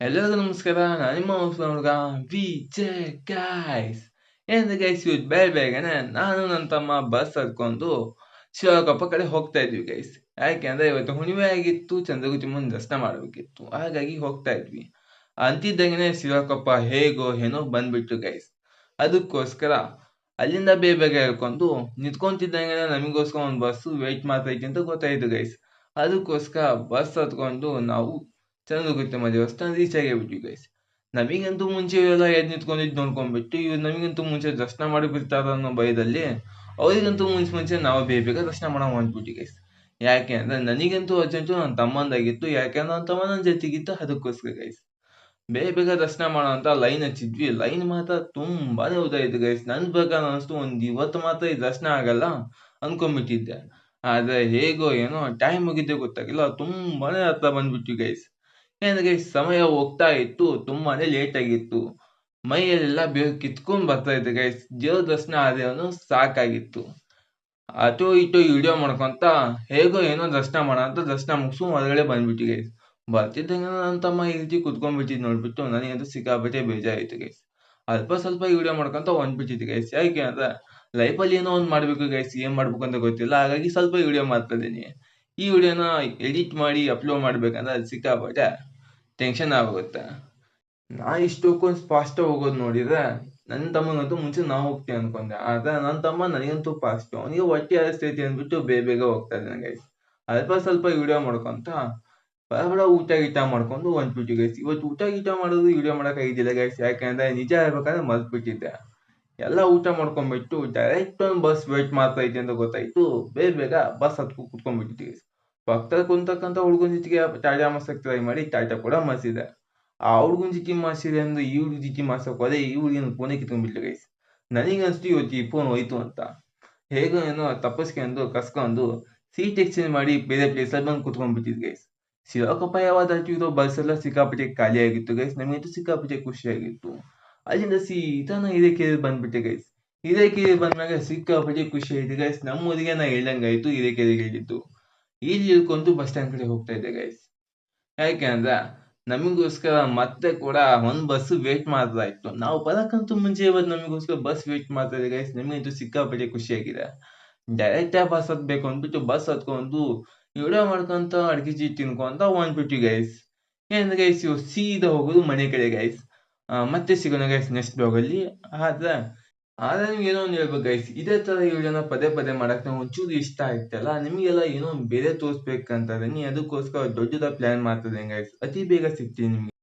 ಎಲ್ಲರಿಗೂ ನಮಸ್ಕಾರ. ನಾನು ನಿಮ್ಮ ಹುಡುಗ ವಿಜಯ್ ಗೈಸ್. ಏನಿದೆ ಗೈಸ್, ಇವತ್ತು ಬೇಗನೆ ನಾನು ನನ್ನ ತಮ್ಮ ಬಸ್ ಹತ್ಕೊಂಡು ಶಿವಕಪ್ಪ ಕಡೆ ಹೋಗ್ತಾ ಇದ್ವಿ ಗೈಸ್. ಯಾಕೆಂದ್ರೆ ಇವತ್ತು ಹುಣ್ಣಿಮೆ ಆಗಿತ್ತು, ಚಂದ್ರಗುತ್ತಿಮ್ಮನ ದರ್ಶನ ಮಾಡಬೇಕಿತ್ತು, ಹಾಗಾಗಿ ಹೋಗ್ತಾ ಇದ್ವಿ. ಅಂತಿದ್ದಂಗೆ ಶಿವಕಪ್ಪ ಹೇಗೋ ಏನೋ ಬಂದ್ಬಿಟ್ಟು ಗೈಸ್. ಅದಕ್ಕೋಸ್ಕರ ಅಲ್ಲಿಂದ ಬೇಗ ಹೇಳ್ಕೊಂಡು ನಿಂತ್ಕೊಂತಿದ್ದಂಗೆ ನಮಗೋಸ್ಕರ ಒಂದು ಬಸ್ಸು ವೆಯ್ಟ್ ಮಾಡ್ತಾ ಇತ್ತು ಅಂತ ಗೊತ್ತಾಯ್ತು ಗೈಸ್. ಅದಕ್ಕೋಸ್ಕರ ಬಸ್ ಹತ್ಕೊಂಡು ನಾವು ಚಂದ್ರಗುತ್ತಮ್ಮ ದೇವಸ್ಥಾನ ರೀಚ್ ಆಗಿಬಿಟ್ವಿ ಗೈಸ್. ನಮಗಂತೂ ಮುಂಚೆ ಇವೆಲ್ಲ ಎದ್ದು ನಿಂತ್ಕೊಂಡಿದ್ದು ನೋಡ್ಕೊಂಡ್ಬಿಟ್ಟು ಇವ್ರು ನಮಗಂತೂ ಮುಂಚೆ ದರ್ಶನ ಮಾಡಿ ಬಿಡ್ತಾರ ಅನ್ನೋ ಭಯದಲ್ಲಿ ಅವರಿಗಂತೂ ಮುಂಚೆ ನಾವು ಬೇಗ ದರ್ಶನ ಮಾಡೋ ಅಂದ್ಬಿಟ್ವಿ ಗೈಸ್. ಯಾಕೆ ಅಂದ್ರೆ ನನಗಂತೂ ಅರ್ಜೆಂಟು ನನ್ನ ತಮ್ಮಂದಾಗಿತ್ತು, ಯಾಕೆಂದ್ರೆ ನನ್ನ ತಮ್ಮ ನನ್ನ ಜೊತೆಗಿತ್ತು. ಅದಕ್ಕೋಸ್ಕರ ಗೈಸ್ ಬೇಗ ದರ್ಶನ ಮಾಡೋ ಅಂತ ಲೈನ್ ಹಚ್ಚಿದ್ವಿ. ಲೈನ್ ಮಾತ್ರ ತುಂಬಾನೇ ಉದ್ದ ಇತ್ತು ಗೈಸ್. ನನ್ನ ಪ್ರಕಾರ ಅನಿಸ್ತು ಒಂದು ಇವತ್ತು ಮಾತ್ರ ಈ ದರ್ಶನ ಆಗಲ್ಲ ಅನ್ಕೊಂಡ್ಬಿಟ್ಟಿದ್ದೆ. ಆದ್ರೆ ಹೇಗೋ ಏನೋ ಟೈಮ್ ಮುಗಿದ್ದೆ ಗೊತ್ತಾಗಿಲ್ಲ, ತುಂಬಾನೇ ಹತ್ರ ಬಂದ್ಬಿಟ್ವಿ ಗೈಸ್. ಏನ್ ಗೈಸ್, ಸಮಯ ಹೋಗ್ತಾ ಇತ್ತು, ತುಂಬಾನೇ ಲೇಟ್ ಆಗಿತ್ತು. ಮೈಯಲ್ಲೆಲ್ಲ ಬೇಗ ಕಿತ್ಕೊಂಡ್ ಬರ್ತಾ ಇತ್ತು ಗೈಸ್. ದೇವ್ರ ದರ್ಶನ ಆದೇವನು ಸಾಕಾಗಿತ್ತು. ಅಟೋ ಇಟೋ ವಿಡಿಯೋ ಮಾಡ್ಕೊಂತ ಹೇಗೋ ಏನೋ ದರ್ಶನ ಅಂತ ದರ್ಶನ ಮುಗಿಸು ಹೊರಗಡೆ ಬಂದ್ಬಿಟ್ಟು ಗೈಸ್. ಬರ್ತಿದ್ದಂಗೆ ನನ್ನ ತಮ್ಮ ಈ ರೀತಿ ಕುತ್ಕೊಂಡ್ಬಿಟ್ಟಿದ್ ನೋಡ್ಬಿಟ್ಟು ನನಗಂತೂ ಸಿಕ್ಕಾಪಟ್ಟೆ ಬೇಜಾರಾಯ್ತು ಗೈಸ್. ಅಲ್ಪ ಸ್ವಲ್ಪ ವಿಡಿಯೋ ಮಾಡ್ಕೊಂತ ಹೊಂದ್ಬಿಟ್ಟಿದ್ದೆ ಗೈಸ್. ಯಾಕೆ ಅಂದ್ರೆ ಲೈಫಲ್ಲಿ ಏನೋ ಒಂದು ಮಾಡ್ಬೇಕು ಗೈಸ್, ಏನ್ ಮಾಡ್ಬೇಕು ಅಂತ ಗೊತ್ತಿಲ್ಲ, ಹಾಗಾಗಿ ಸ್ವಲ್ಪ ವಿಡಿಯೋ ಮಾಡ್ತಾ ಇದ್ದೀನಿ. ಈ ವಿಡಿಯೋನ ಎಡಿಟ್ ಮಾಡಿ ಅಪ್ಲೋಡ್ ಮಾಡ್ಬೇಕಂದ್ರೆ ಅದು ಸಿಕ್ಕಾಪಟ್ಟೆ ಟೆನ್ಷನ್ ಆಗುತ್ತೆ. ನಾ ಇಷ್ಟಕ್ಕೊಂದು ಫಾಸ್ಟ್ ಹೋಗೋದು ನೋಡಿದ್ರೆ ನನ್ನ ತಮ್ಮಗಂತೂ ಮುಂಚೆ ನಾವು ಹೋಗ್ತೀವಿ ಅನ್ಕೊಂಡೆ. ಆದ್ರೆ ನನ್ನ ತಮ್ಮ ನನಗಂತೂ ಫಾಸ್ಟ್, ಅವನಿಗೆ ಹೊಟ್ಟೆ ಹರಿಸ್ತೈತಿ ಅಂದ್ಬಿಟ್ಟು ಬೇಗ ಹೋಗ್ತಾ ಇದ್ದಾನೆ ಗೈಸ್. ಅಲ್ಪ ಸ್ವಲ್ಪ ವಿಡಿಯೋ ಮಾಡ್ಕೊಂತ ಬಡ ಊಟ ಗೀಟ ಮಾಡ್ಕೊಂಡು ಹೊಂಟ್ಬಿಟ್ಟು ಗೈಸ್. ಇವತ್ತು ಊಟ ಗೀಟ ಮಾಡೋದು ವಿಡಿಯೋ ಮಾಡಕ್ ಆಗಿದ್ದಿಲ್ಲ ಗೈಸ್. ಯಾಕೆಂದ್ರೆ ನಿಜ ಹೇಳ್ಬೇಕಂದ್ರೆ ಮರ್ತ್ಬಿಟ್ಟಿದ್ದೆ. ಎಲ್ಲ ಊಟ ಮಾಡ್ಕೊಂಡ್ಬಿಟ್ಟು ಡೈರೆಕ್ಟ್ ಒಂದು ಬಸ್ ವೇಟ್ ಮಾಡ್ತಾ ಐತೆ ಅಂತ ಗೊತ್ತಾಯ್ತು. ಬೇಗ ಬಸ್ ಹತ್ಕೊ ಕುತ್ಕೊಂಡ್ಬಿಟ್ಟಿದ್ವಿ ಗೈಸ್. ಪಕ್ಕದಲ್ಲಿ ಕುಂತಕ್ಕಂತ ಹುಡುಗನ ಜೊತೆಗೆ ಟಾಟಾ ಮಾಡ್ಸಕ್ ಟ್ರೈ ಮಾಡಿ ಟಾಟಾ ಕೂಡ ಮಾಡ್ಸಿದೆ. ಆ ಹುಡುಗನ ಜೊತೆ ಮಾಡ್ಸಿದೆ ಅಂದ್ರೆ ಈ ಹುಡುಗ ಜೊತೆ ಮಾಡ್ಸಕ್ ಹೋದೆ, ಈ ಹುಡುಗಿನ ಫೋನೇ ಕಿತ್ಕೊಂಡ್ಬಿಟ್ಲು ಗೈಸ್. ನನಗನ್ಸ್ತು ಇವತ್ತು ಈ ಫೋನ್ ಹೋಯ್ತು ಅಂತ. ಹೇಗೋ ಏನೋ ತಪ್ಪಿಸ್ಕೊಂಡು ಕಸ್ಕೊಂಡು ಸೀಟ್ ಎಕ್ಸ್ಚೇಂಜ್ ಮಾಡಿ ಬೇರೆ ಪ್ಲೇಸಲ್ಲಿ ಬಂದು ಕುತ್ಕೊಂಡ್ಬಿಟ್ಟಿದ್ ಗೈಸ್. ಶಿವಕಪ್ಪ ಯಾವಾಗ ದಾಟಿರೋ ಬಸ್ ಎಲ್ಲ ಸಿಕ್ಕಾಪಟ್ಟೆ ಖಾಲಿ ಆಗಿತ್ತು ಗೈಸ್. ನಮಗಂತೂ ಸಿಕ್ಕಾಪಟ್ಟೆ ಖುಷಿಯಾಗಿತ್ತು. ಅಲ್ಲಿಂದ ಸೀದಾ ನಾ ಹಿರೇಕೆರೆ ಬಂದ್ಬಿಟ್ಟೆ ಗೈಸ್. ಹಿರೇಕೆರೆ ಬಂದ್ಮ್ಯಾಗ ಸಿಕ್ಕಾಪಟ್ಟೆ ಖುಷಿ ಆಯ್ತು ಗೈಸ್. ನಮ್ಮೂರಿಗೆ ನಾ ಹೇಳ್ದಂಗಾಯ್ತು ಹಿರೇಕೆರೆಗೆ ಹೇಳಿದ್ದು. ಇಲ್ಲಿ ಇಳ್ಕೊಂಡು ಬಸ್ ಸ್ಟ್ಯಾಂಡ್ ಕಡೆ ಹೋಗ್ತಾ ಇದ್ದೆ ಗೈಸ್. ಯಾಕೆ ಅಂದ್ರೆ ನಮಗೋಸ್ಕರ ಮತ್ತೆ ಕೂಡ ಒಂದು ಬಸ್ ವೇಟ್ ಮಾಡ್ತಾ ಇತ್ತು. ನಾವು ಬರಕ್ಕಂತೂ ಮುಂಚೆ ಇವತ್ತು ನಮಗೋಸ್ಕರ ಬಸ್ ವೇಟ್ ಮಾಡ್ತಾ ಇದೆ ಗೈಸ್. ನಮಗಂತೂ ಸಿಕ್ಕಾಪಟ್ಟೆ ಖುಷಿಯಾಗಿದೆ. ಡೈರೆಕ್ಟ್ ಬಸ್ ಹತ್ಬೇಕು ಅಂದ್ಬಿಟ್ಟು ಬಸ್ ಹತ್ಕೊಂಡು ವಿಡಿಯೋ ಮಾಡ್ಕೊಂತ ಅಡ್ಗೆ ಚೀಟ್ ತಿನ್ಕೊಂತ ಹೊಂಟ್ಬಿಟ್ವಿ ಗೈಸ್. ಏನು ಗೈಸ್, ಇವು ಸೀದಾ ಹೋಗೋದು ಮನೆ ಕಡೆ ಗೈಸ್. ಮತ್ತೆ ಸಿಗೋಣ ಗೈಸ್ ನೆಕ್ಸ್ಟ್ ಬ್ಲಾಗಲ್ಲಿ. ಆದ್ರೆ ನಿಮ್ಗೆ ಏನೋ ಒಂದು ಹೇಳ್ಬೇಕು ಗೈಸ್, ಇದೇ ತರ ವಿಡಿಯೋನ ಪದೇ ಮಾಡಕ್ ನಾವು ಒಂಚೂರು ಇಷ್ಟ ಆಯ್ತಲ್ಲ, ನಿಮಗೆಲ್ಲ ಏನೋ ಬೇರೆ ತೋರಿಸ್ಬೇಕಂತ ಅದಕ್ಕೋಸ್ಕರ ದೊಡ್ಡದ ಪ್ಲಾನ್ ಮಾಡ್ತದೆ ಗೈಸ್. ಅತಿ ಬೇಗ ಸಿಗ್ತೀನಿ ನಿಮ್ಗೆ.